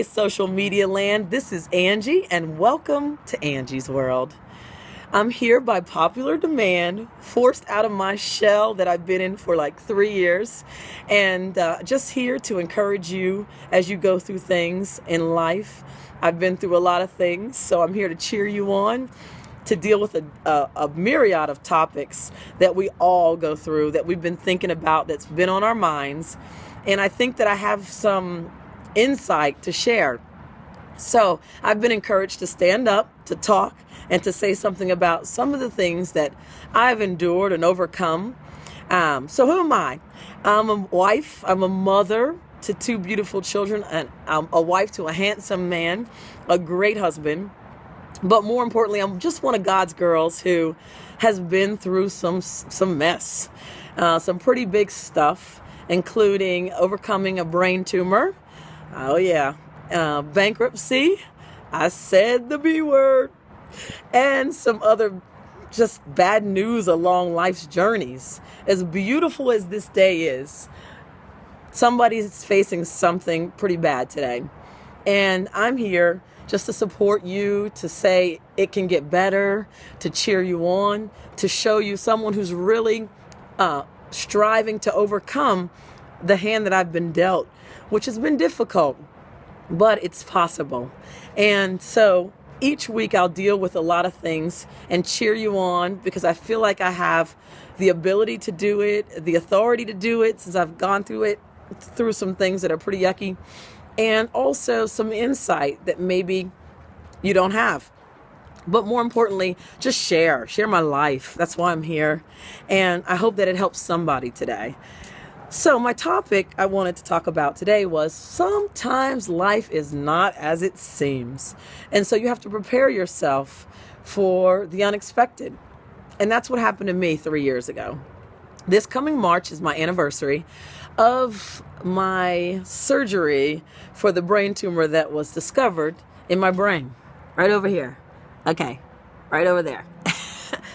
Hey, social media land, this is Angie, and welcome to Angie's World. I'm here by popular demand, forced out of my shell that I've been in for like 3 years, and just here to encourage you as you go through things in life. I've been through a lot of things, so I'm here to cheer you on, to deal with a myriad of topics that we all go through, that we've been thinking about, that's been on our minds. And I think that I have some insight to share. So I've been encouraged to stand up, to talk, and to say something about some of the things that I've endured and overcome. So who am I? I'm a wife. I'm a mother to 2 beautiful children, and I'm a wife to a handsome man, a great husband. But more importantly, I'm just one of God's girls who has been through some mess, some pretty big stuff, including overcoming a brain tumor. Oh yeah, bankruptcy. I said the B word, and some other just bad news along life's journeys. As beautiful as this day is, somebody's facing something pretty bad today, and I'm here just to support you, to say it can get better, to cheer you on, to show you someone who's really striving to overcome the hand that I've been dealt, which has been difficult, but it's possible. And so each week I'll deal with a lot of things and cheer you on, because I feel like I have the ability to do it, the authority to do it, since I've gone through some things that are pretty yucky, and also some insight that maybe you don't have. But more importantly, just share my life. That's why I'm here. And I hope that it helps somebody today. So my topic I wanted to talk about today was sometimes life is not as it seems. And so you have to prepare yourself for the unexpected. And that's what happened to me 3 years ago. This coming March is my anniversary of my surgery for the brain tumor that was discovered in my brain. Right over here. Okay, right over there.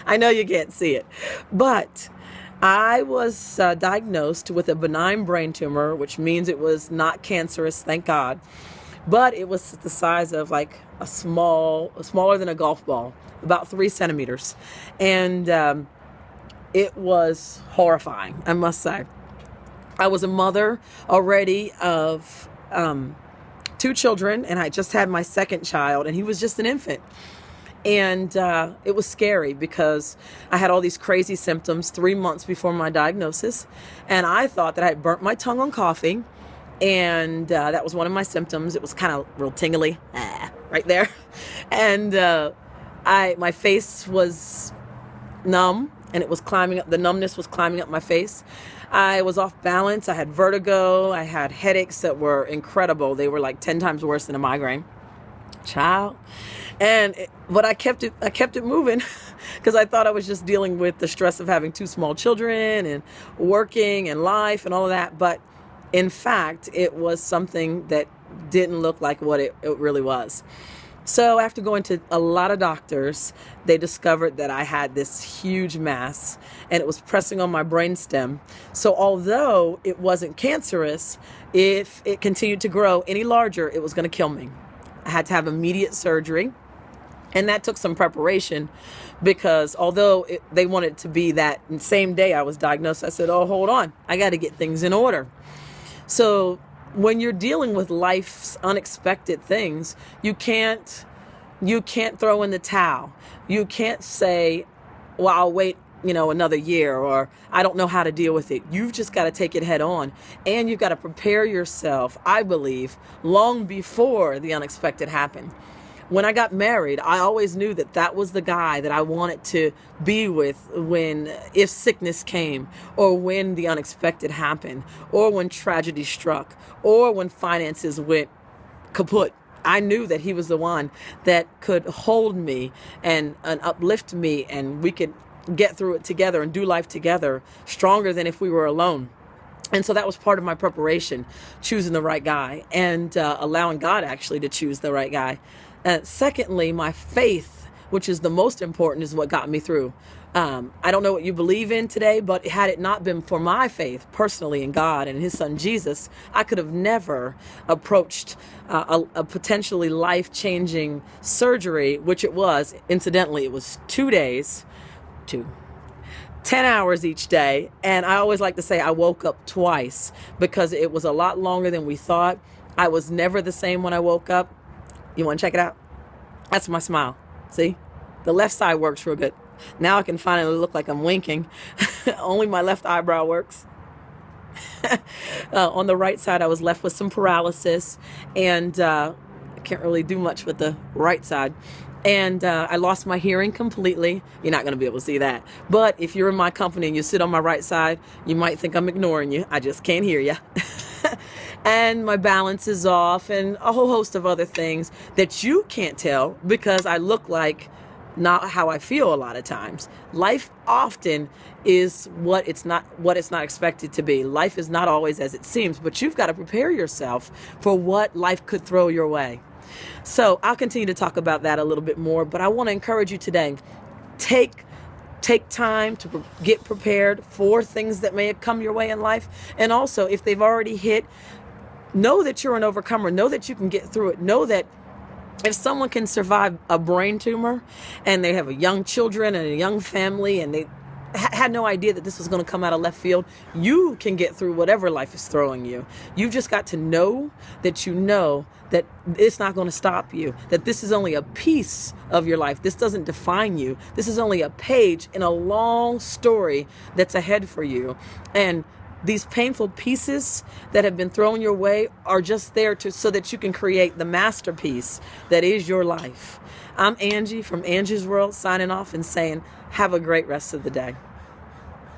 I know you can't see it, but I was diagnosed with a benign brain tumor, which means it was not cancerous, thank God. But it was the size of like smaller than a golf ball, about 3 centimeters. And it was horrifying, I must say. I was a mother already of 2 children, and I just had my second child, and he was just an infant. And it was scary because I had all these crazy symptoms 3 months before my diagnosis, and I thought that I had burnt my tongue on coffee, and that was one of my symptoms. It was kind of real tingly, right there, and my face was numb, and it was climbing up. The numbness was climbing up my face. I was off balance. I had vertigo. I had headaches that were incredible. They were like 10 times worse than a migraine. Child. But I kept it moving because I thought I was just dealing with the stress of having 2 small children and working and life and all of that. But in fact, it was something that didn't look like what it really was. So after going to a lot of doctors, they discovered that I had this huge mass, and it was pressing on my brainstem. So although it wasn't cancerous, if it continued to grow any larger, it was going to kill me. I had to have immediate surgery, and that took some preparation, because although they wanted it to be that same day I was diagnosed, I said, oh, hold on, I got to get things in order. So when you're dealing with life's unexpected things, you can't throw in the towel. You can't say, well, I'll wait, another year, or I don't know how to deal with it. You've just got to take it head on, and you've got to prepare yourself, I believe, long before the unexpected happened. When I got married, I always knew that was the guy that I wanted to be with if sickness came, or when the unexpected happened, or when tragedy struck, or when finances went kaput. I knew that he was the one that could hold me and uplift me, and we could get through it together and do life together stronger than if we were alone. And so that was part of my preparation, choosing the right guy, and allowing God actually to choose the right guy. Secondly, my faith, which is the most important, is what got me through. I don't know what you believe in today, but had it not been for my faith personally in God and his son Jesus, I could have never approached a potentially life-changing surgery, which it was. Incidentally, it was 2 days, 10 hours each day. And I always like to say I woke up twice because it was a lot longer than we thought. I was never the same when I woke up. You want to check it out? That's my smile. See? The left side works real good. Now I can finally look like I'm winking. Only my left eyebrow works. On the right side, I was left with some paralysis, and I can't really do much with the right side. And I lost my hearing completely. You're not going to be able to see that. But if you're in my company and you sit on my right side, you might think I'm ignoring you. I just can't hear you. And my balance is off, and a whole host of other things that you can't tell because I look like not how I feel a lot of times. Life often is what it's not expected to be. Life is not always as it seems, but you've got to prepare yourself for what life could throw your way. So I'll continue to talk about that a little bit more, but I want to encourage you today. Take time to get prepared for things that may come your way in life. And also, if they've already hit, know that you're an overcomer. Know that you can get through it. Know that if someone can survive a brain tumor and they have young children and a young family and they had no idea that this was going to come out of left field, you can get through whatever life is throwing you. You've just got to know that it's not going to stop you, that this is only a piece of your life. This doesn't define you. This is only a page in a long story that's ahead for you. And these painful pieces that have been thrown your way are just there so that you can create the masterpiece that is your life. I'm Angie from AngeezWorld, signing off and saying, have a great rest of the day.